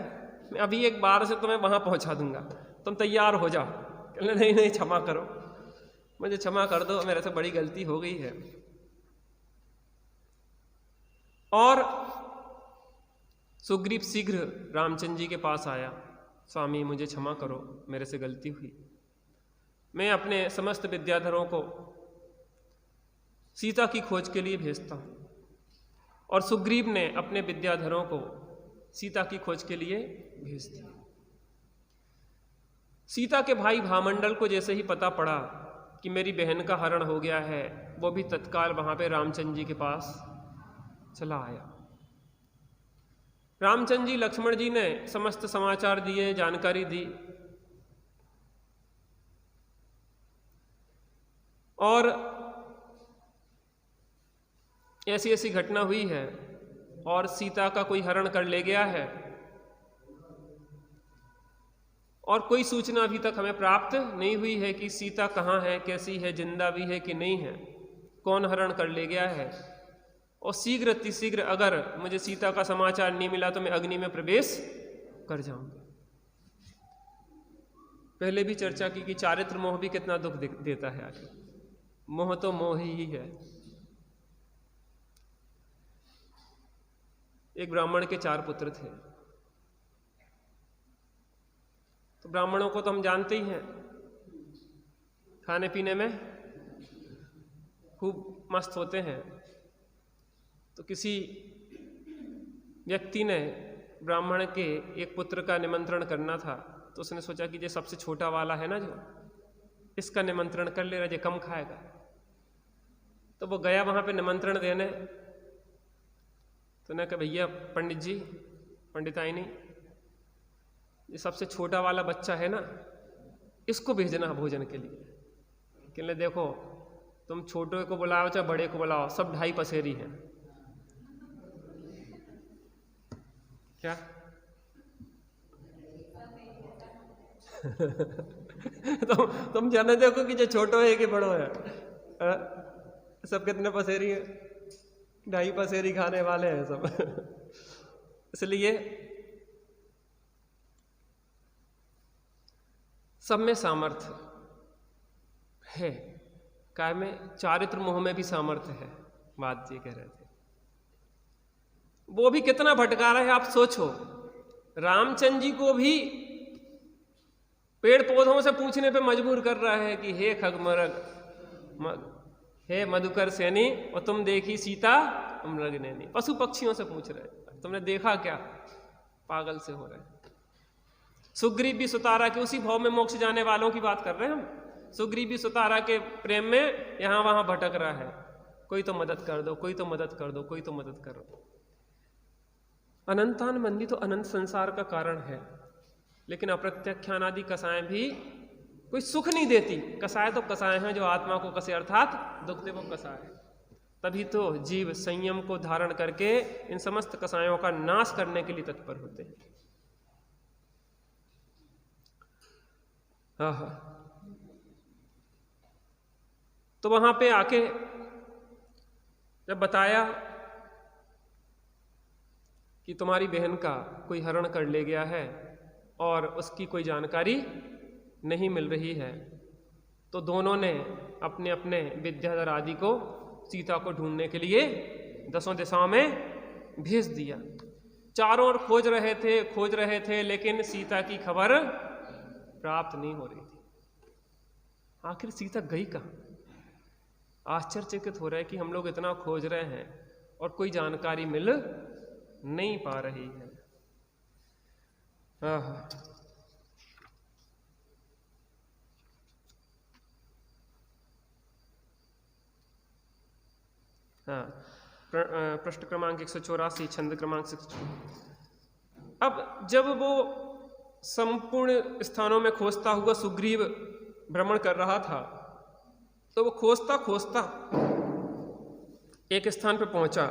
मैं अभी एक बार से तुम्हें वहां पहुंचा दूंगा, तुम तैयार हो जाओ। कहले नहीं नहीं, क्षमा करो, मुझे क्षमा कर दो, मेरे से बड़ी गलती हो गई है। और सुग्रीव शीघ्र रामचंद्र जी के पास आया, स्वामी मुझे क्षमा करो, मेरे से गलती हुई, मैं अपने समस्त विद्याधरों को सीता की खोज के लिए भेजता हूं। और सुग्रीव ने अपने विद्याधरों को सीता की खोज के लिए भेज दिया। सीता के भाई भामंडल को जैसे ही पता पड़ा कि मेरी बहन का हरण हो गया है, वो भी तत्काल वहां पे रामचंद्र जी के पास चला आया। रामचंद्र जी लक्ष्मण जी ने समस्त समाचार दिए, जानकारी दी, और ऐसी ऐसी घटना हुई है और सीता का कोई हरण कर ले गया है और कोई सूचना अभी तक हमें प्राप्त नहीं हुई है कि सीता कहाँ है, कैसी है, जिंदा भी है कि नहीं है, कौन हरण कर ले गया है। और शीघ्र अतिशीघ्र अगर मुझे सीता का समाचार नहीं मिला तो मैं अग्नि में प्रवेश कर जाऊंगा। पहले भी चर्चा की कि चारित्र मोह भी कितना दुख देता है। आखिर मोह तो मोह ही है। एक ब्राह्मण के 4 पुत्र थे। तो ब्राह्मणों को तो हम जानते ही हैं, खाने पीने में खूब मस्त होते हैं। तो किसी व्यक्ति ने ब्राह्मण के एक पुत्र का निमंत्रण करना था, तो उसने सोचा कि ये सबसे छोटा वाला है ना, जो इसका निमंत्रण कर ले रहा, ये कम खाएगा। तो वो गया वहां पे निमंत्रण देने। तो ने कहा, भैया पंडित जी, पंडिताइनी, ये सबसे छोटा वाला बच्चा है ना, इसको भेजना भोजन के लिए। कहने देखो, तुम छोटे को बुलाओ चाहे बड़े को बुलाओ, सब 2.5 पसेरी हैं। क्या तुम जाने देखो कि जो छोटो है कि बड़ो है, सब कितने पसेरी है? 2.5 पसेरी खाने वाले हैं सब। इसलिए सब में सामर्थ्य है, काय में चारित्र मोह में भी सामर्थ्य है। बात ये कह रहे थे, वो भी कितना भटका रहा है। आप सोचो, रामचंद्र जी को भी पेड़ पौधों से पूछने पे मजबूर कर रहा है कि हे खगमरग, हे मधुकर सैनी, और तुम देखी सीता मृग नैनी। पशु पक्षियों से पूछ रहे हैं, तुमने देखा क्या? पागल से हो रहे हैं। सुग्रीव भी सुतारा के उसी भाव में मोक्ष जाने वालों की बात कर रहे हैं हम। सुग्रीव भी सुतारा के प्रेम में यहां वहां भटक रहा है, कोई तो मदद कर दो, कोई तो मदद कर दो, कोई तो मदद कर दो। अनंतान मंदी तो अनंत संसार का कारण है, लेकिन अप्रत्यख्यान आदि कसाएं भी कोई सुख नहीं देती। कसाय तो कसाय हैं जो आत्मा को कसे, अर्थात दुख दे वो कसाय। तभी तो जीव संयम को धारण करके इन समस्त कसायों का नाश करने के लिए तत्पर होते हैं। तो वहां पे आके जब बताया कि तुम्हारी बहन का कोई हरण कर ले गया है और उसकी कोई जानकारी नहीं मिल रही है, तो दोनों ने अपने अपने विद्याधर आदि को सीता को ढूंढने के लिए 10 दिशाओं में भेज दिया। चारों ओर खोज रहे थे, लेकिन सीता की खबर प्राप्त नहीं हो रही थी। आखिर सीता गई कहाँ? आश्चर्यचकित हो रहा है कि हम लोग इतना खोज रहे हैं और कोई जानकारी मिल नहीं पा रही है। पृष्ठ क्रमांक 184, छंद क्रमांक 6। अब जब वो संपूर्ण स्थानों में खोजता हुआ सुग्रीव भ्रमण कर रहा था, तो वो खोजता खोजता एक स्थान पर पहुंचा।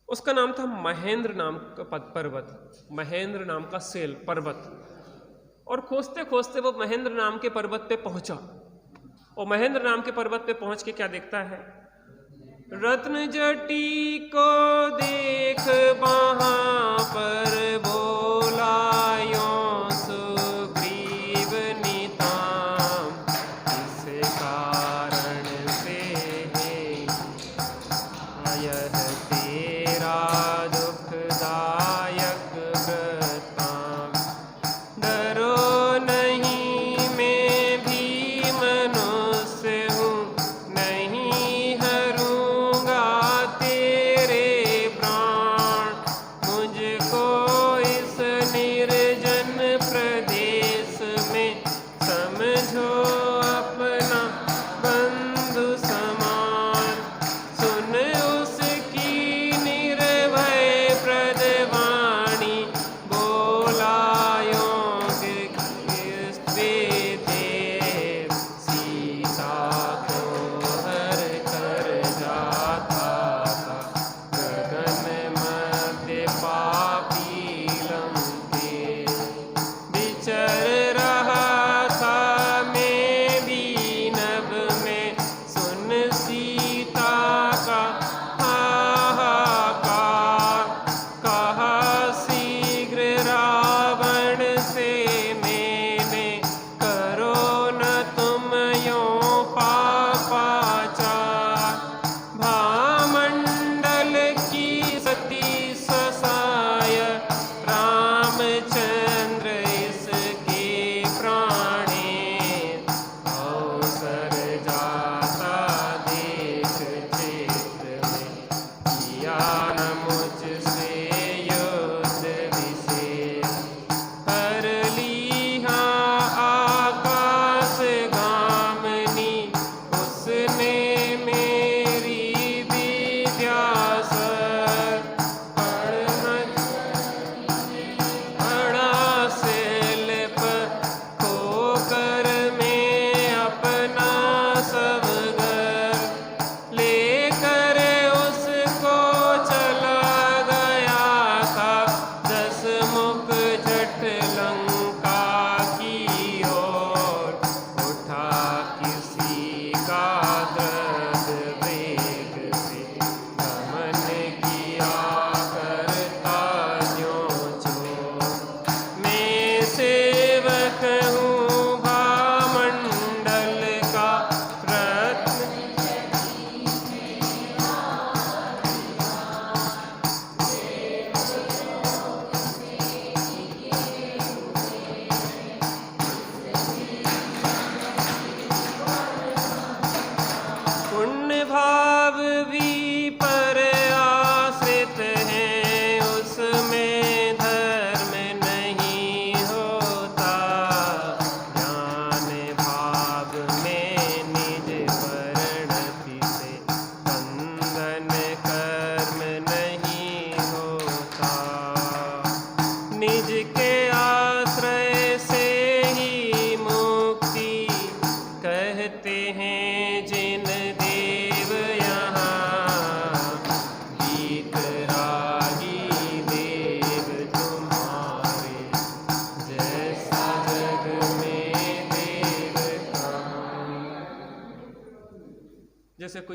उसका नाम था महेंद्र नाम का पर्वत, महेंद्र नाम का सेल पर्वत। और खोजते खोजते वो महेंद्र नाम के पर्वत पे पहुंचा। और महेंद्र नाम के पर्वत पे पहुंच के क्या देखता है? रत्न जटी को देख वहां पर बोला यों सुग्रीव निताम, इस कारण से है यह तेरा दुखदायक वृत्तांत। डरो नहीं, मैं भी मनुष्य हूँ, नहीं हरूंगा तेरे प्राण। मुझको इस निर्जन प्रदेश में समझो अपना बंधु समान। सुन उसकी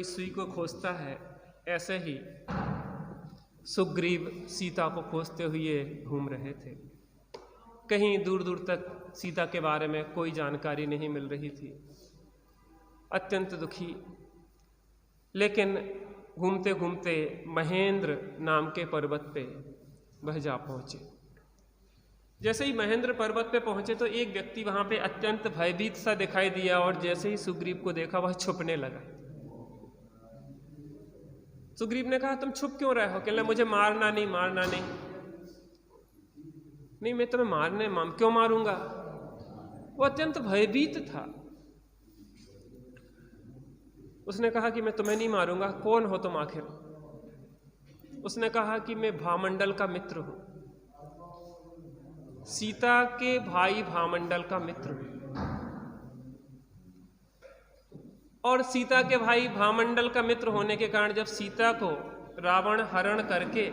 कोई सुई को खोजता है, ऐसे ही सुग्रीव सीता को खोजते हुए घूम रहे थे। कहीं दूर दूर तक सीता के बारे में कोई जानकारी नहीं मिल रही थी, अत्यंत दुखी। लेकिन घूमते घूमते महेंद्र नाम के पर्वत पे वह जा पहुंचे। जैसे ही महेंद्र पर्वत पे पहुंचे तो एक व्यक्ति वहां पे अत्यंत भयभीत सा दिखाई दिया और जैसे ही सुग्रीव को देखा वह छुपने लगा। सुग्रीव ने कहा, तुम छुप क्यों रहे हो? कहने, मुझे मारना नहीं, मारना नहीं। नहीं, मैं तुम्हें क्यों मारूंगा? वो अत्यंत भयभीत था। उसने कहा कि मैं तुम्हें नहीं मारूंगा, कौन हो तुम आखिर? उसने कहा कि मैं भामंडल का मित्र हूं, सीता के भाई भामंडल का मित्र हूं। और सीता के भाई भामंडल का मित्र होने के कारण जब सीता को रावण हरण करके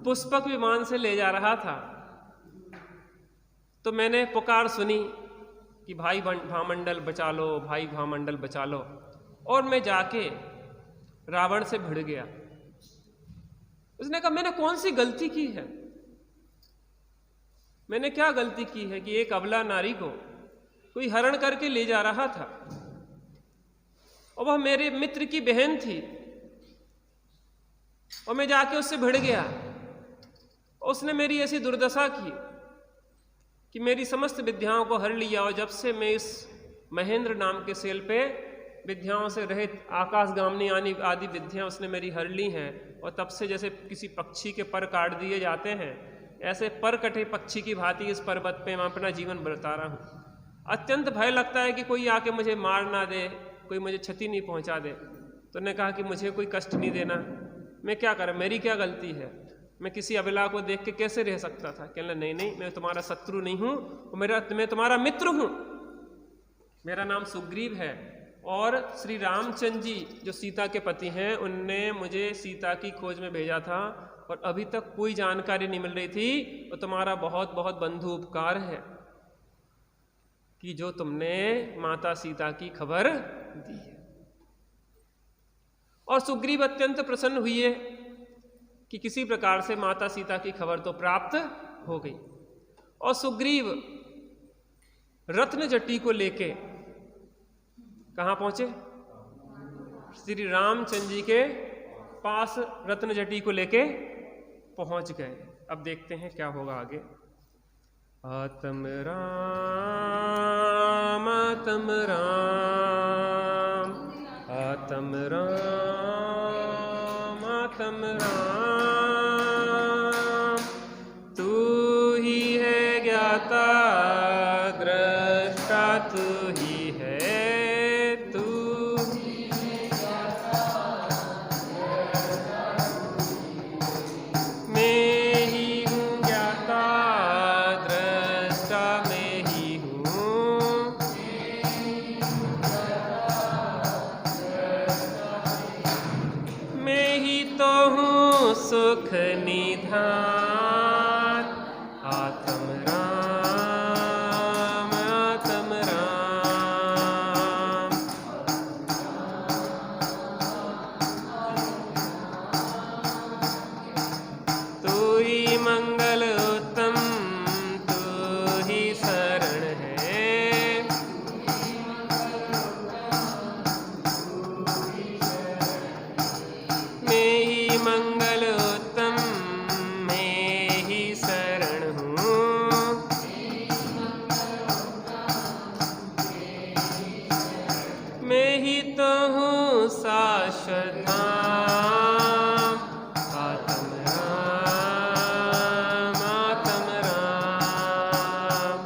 पुष्पक विमान से ले जा रहा था तो मैंने पुकार सुनी कि भाई भामंडल बचा लो, भाई भामंडल बचा लो, और मैं जाके रावण से भिड़ गया। उसने कहा, मैंने कौन सी गलती की है? मैंने क्या गलती की है कि एक अबला नारी को कोई हरण करके ले जा रहा था और वह मेरे मित्र की बहन थी और मैं जाके उससे भिड़ गया। उसने मेरी ऐसी दुर्दशा की कि मेरी समस्त विद्याओं को हर लिया, और जब से मैं इस महेंद्र नाम के सेल पे विद्याओं से रहित आकाशगामनी आदि विद्याएं उसने मेरी हर ली हैं, और तब से जैसे किसी पक्षी के पर काट दिए जाते हैं, ऐसे पर कटे पक्षी की भांति इस पर्वत पे मैं अपना जीवन बरता रहा हूँ। अत्यंत भय लगता है कि कोई आके मुझे मार ना दे, कोई मुझे क्षति नहीं पहुँचा दे। तो ने कहा कि मुझे कोई कष्ट नहीं देना, मैं क्या करूँ, मेरी क्या गलती है? मैं किसी अबला को देख के कैसे रह सकता था? कहना, नहीं नहीं, मैं तुम्हारा शत्रु नहीं हूँ, मैं तुम्हारा मित्र हूँ। मेरा नाम सुग्रीव है और श्री रामचंद्र जी जो सीता के पति हैं, उनने मुझे सीता की खोज में भेजा था और अभी तक कोई जानकारी नहीं मिल रही थी। तो तुम्हारा बहुत बहुत बंधु उपकार है कि जो तुमने माता सीता की खबर दी है। और सुग्रीव अत्यंत प्रसन्न हुए कि किसी प्रकार से माता सीता की खबर तो प्राप्त हो गई। और सुग्रीव रत्न जटी को लेके कहाँ पहुंचे? श्री रामचंद्र जी के पास रत्न जटी को लेके पहुंच गए। अब देखते हैं क्या होगा आगे। आत्म राम आत्म राम आत्म राम आत्म राम, तू ही है ज्ञाता दृष्टा, तू ही है, तू मैं ही हूँ ज्ञाता दृष्टा, मैं ही हूँ, मैं ही तो हूँ सुख निधान। आत्म राम आत्म राम, तू ही मंगल उत्तम, तू ही शरण है, मैं ही मंगल उत्तम, मैं ही शरण हूँ, मैं ही तो हूँ शाश्वत धाम। आत्म राम आत्म राम,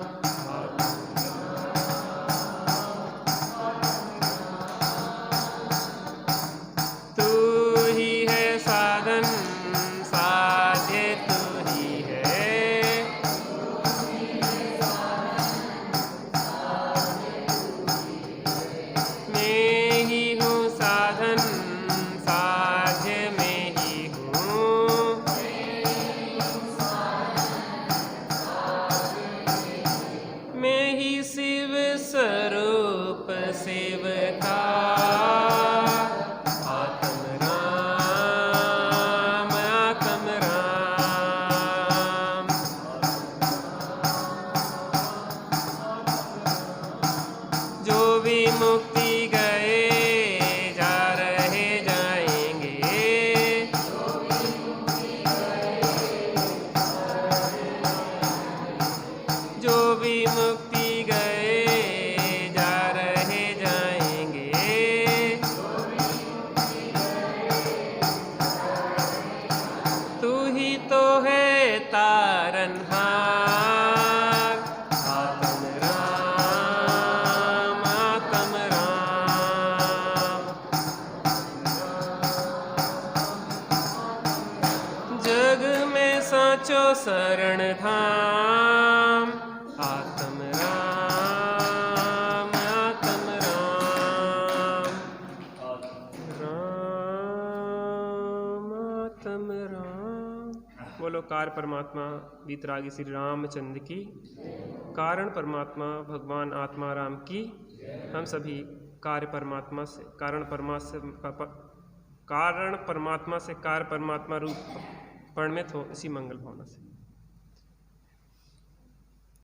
तू ही है साधन साध्य, तू ही है, मैं ही हूँ साधन साध्य, शरण धाम। आत्म राम आत्म राम, राम आत्म राम। बोलो कार परमात्मा वीतरागी श्री रामचंद्र की, कारण परमात्मा भगवान आत्मा राम की। हम सभी कार्य परमात्मा से कारण परमात्मा से कार्य परमात्मा रूप परिणत हो इसी मंगल भावना से।